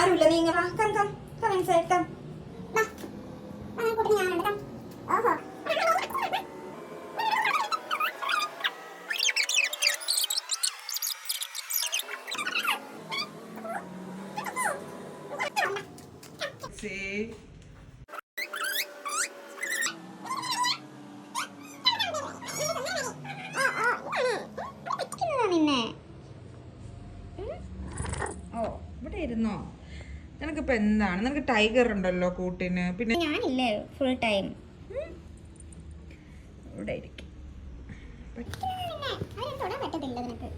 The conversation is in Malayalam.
ആരുമില്ല. നീ ഇങ്ങനെ നിന്നെ. ഓ ഇവിടെ ഇരുന്നോ? നിനക്കിപ്പോ എന്താണ്? നിനക്ക് ടൈഗർ ഉണ്ടല്ലോ കൂട്ടിന്. പിന്നെ ഞാനില്ലേ ഫുൾ ടൈം ഇവിടെ ഇരിക്കും. തൊടാൻ പറ്റത്തില്ല നിനക്ക്.